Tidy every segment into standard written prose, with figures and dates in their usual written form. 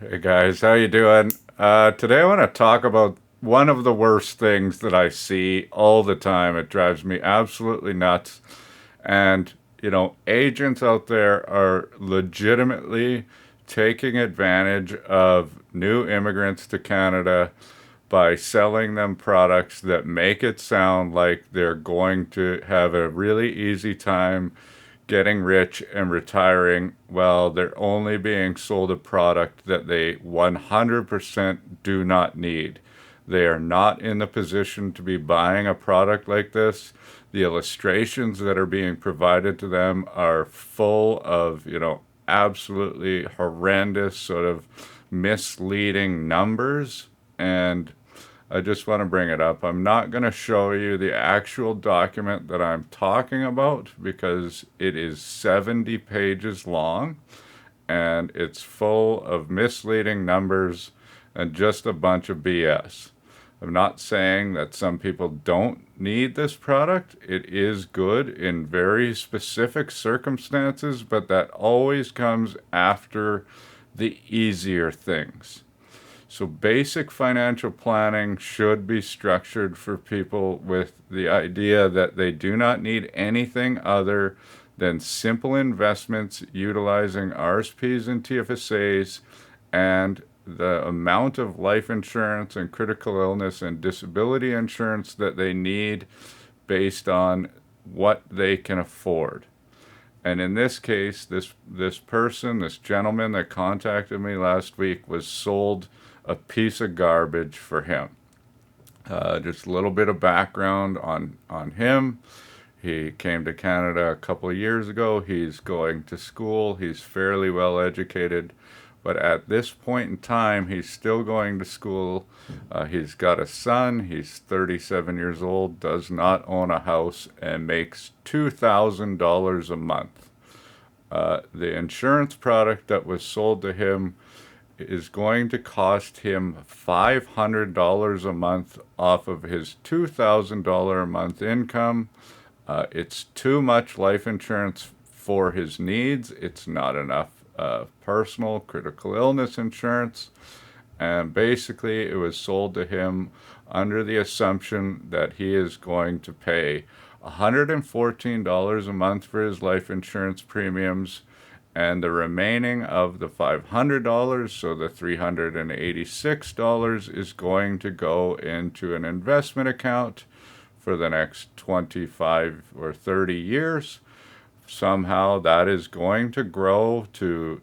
Hey guys, how you doing? Today I want to talk about one of the worst things that I see all the time. It drives me absolutely nuts. And, agents out there are legitimately taking advantage of new immigrants to Canada by selling them products that make it sound like they're going to have a really easy time getting rich and retiring while they're only being sold a product that they 100% do not need. They are not in the position to be buying a product like this. The illustrations that are being provided to them are full of, absolutely horrendous, sort of misleading numbers. And I just want to bring it up. I'm not going to show you the actual document that I'm talking about because it is 70 pages long and it's full of misleading numbers and just a bunch of BS. I'm not saying that some people don't need this product. It is good in very specific circumstances, but that always comes after the easier things. So, basic financial planning should be structured for people with the idea that they do not need anything other than simple investments utilizing RSPs and TFSAs and the amount of life insurance and critical illness and disability insurance that they need based on what they can afford. And in this case, this gentleman that contacted me last week was sold a piece of garbage for him. Just a little bit of background on him. He came to Canada a couple of years ago. He's going to school. He's fairly well educated. But at this point in time, he's still going to school. He's got a son. He's 37 years old, does not own a house, and makes $2,000 a month. The insurance product that was sold to him is going to cost him $500 a month off of his $2,000 a month income. It's too much life insurance for his needs. It's not enough personal critical illness insurance. And basically, it was sold to him under the assumption that he is going to pay $114 a month for his life insurance premiums, and the remaining of the $500, so the $386, is going to go into an investment account for the next 25 or 30 years. Somehow that is going to grow to,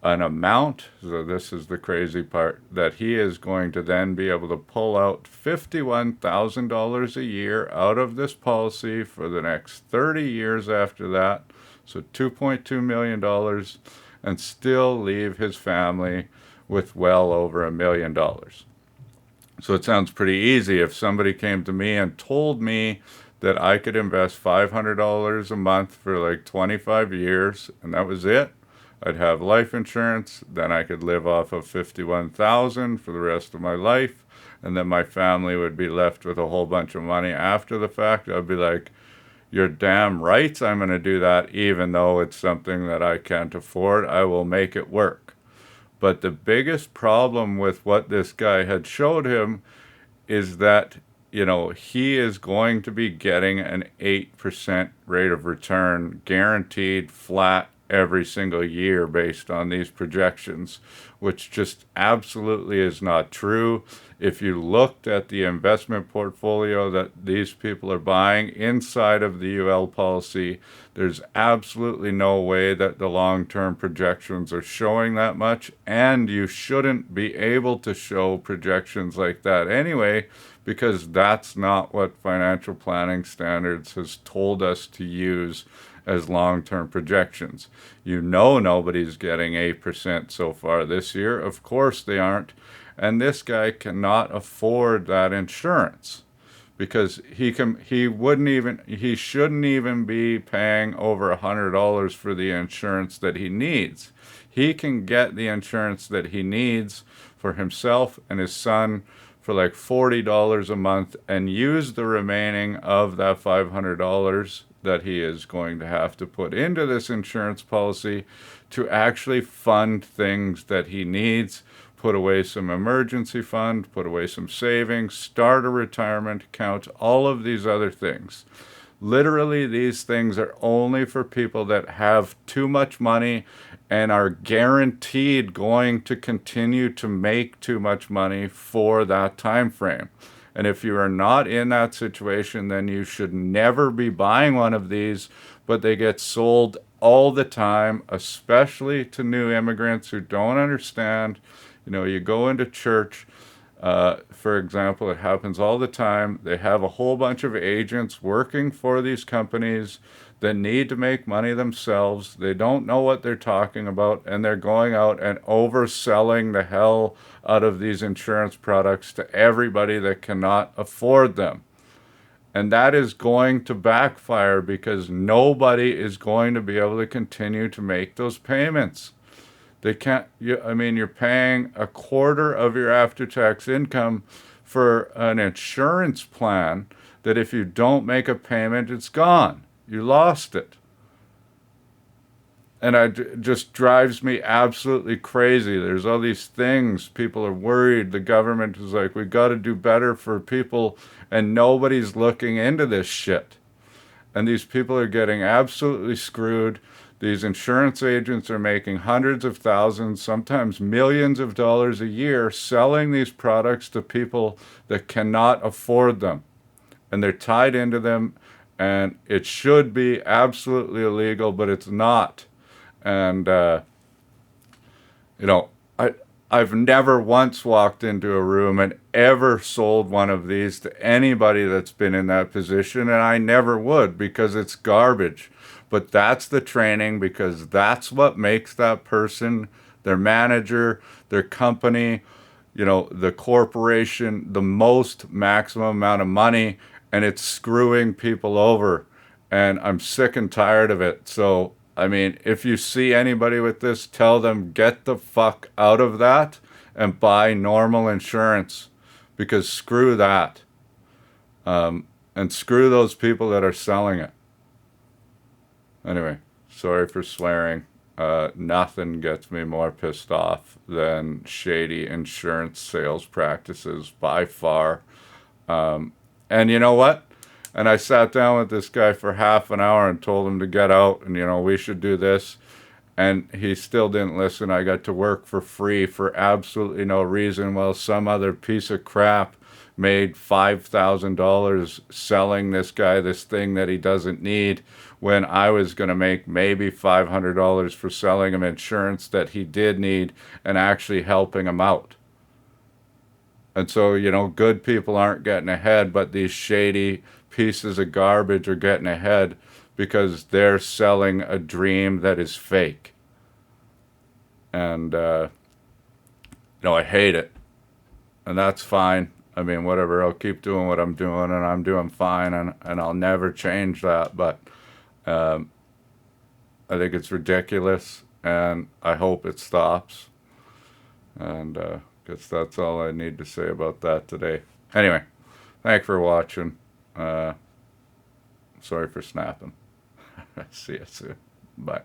an amount. So this is the crazy part, that he is going to then be able to pull out $51,000 a year out of this policy for the next 30 years after that. So $2.2 million, and still leave his family with well over $1 million. So it sounds pretty easy. If somebody came to me and told me that I could invest $500 a month for like 25 years and that was it, I'd have life insurance, then I could live off of 51,000 for the rest of my life, and then my family would be left with a whole bunch of money after the fact. I'd be like, you're damn right I'm going to do that, even though it's something that I can't afford. I will make it work. But the biggest problem with what this guy had showed him is that, he is going to be getting an 8% rate of return guaranteed flat every single year based on these projections, which just absolutely is not true. If you looked at the investment portfolio that these people are buying inside of the UL policy, there's absolutely no way that the long-term projections are showing that much, and you shouldn't be able to show projections like that anyway, because that's not what financial planning standards has told us to use as long-term projections. Nobody's getting 8% so far this year. Of course they aren't. And this guy cannot afford that insurance because he shouldn't even be paying over $100 for the insurance that he needs. He can get the insurance that he needs for himself and his son for like $40 a month and use the remaining of that $500 that he is going to have to put into this insurance policy to actually fund things that he needs, put away some emergency fund, put away some savings, start a retirement account, all of these other things. Literally, these things are only for people that have too much money and are guaranteed going to continue to make too much money for that time frame. And if you are not in that situation, then you should never be buying one of these, but they get sold all the time, especially to new immigrants who don't understand. You know, you go into church, for example, it happens all the time. They have a whole bunch of agents working for these companies that need to make money themselves. They don't know what they're talking about, and they're going out and overselling the hell out of these insurance products to everybody that cannot afford them. And that is going to backfire because nobody is going to be able to continue to make those payments. They can't, you're paying a quarter of your after-tax income for an insurance plan that if you don't make a payment, it's gone. You lost it. And it just drives me absolutely crazy. There's all these things. People are worried. The government is like, we got to do better for people, and nobody's looking into this shit. And these people are getting absolutely screwed. These insurance agents are making hundreds of thousands, sometimes millions of dollars a year selling these products to people that cannot afford them. And they're tied into them, and it should be absolutely illegal, but it's not. And, I've never once walked into a room and ever sold one of these to anybody that's been in that position, and I never would because it's garbage. But that's the training, because that's what makes that person, their manager, their company, the corporation, the most maximum amount of money, and it's screwing people over. And I'm sick and tired of it. So, if you see anybody with this, tell them, get the fuck out of that and buy normal insurance, because screw that. And screw those people that are selling it. Anyway, sorry for swearing. Nothing gets me more pissed off than shady insurance sales practices by far. And you know what? And I sat down with this guy for half an hour and told him to get out and, we should do this. And he still didn't listen. I got to work for free for absolutely no reason, while some other piece of crap made $5,000 selling this guy this thing that he doesn't need, when I was going to make maybe $500 for selling him insurance that he did need and actually helping him out. And so, good people aren't getting ahead, but these shady pieces of garbage are getting ahead because they're selling a dream that is fake. And, I hate it. And that's fine. Whatever, I'll keep doing what I'm doing, and I'm doing fine, and I'll never change that. But I think it's ridiculous, and I hope it stops. And guess that's all I need to say about that today. Anyway, thanks for watching. Sorry for snapping. See you soon. Bye.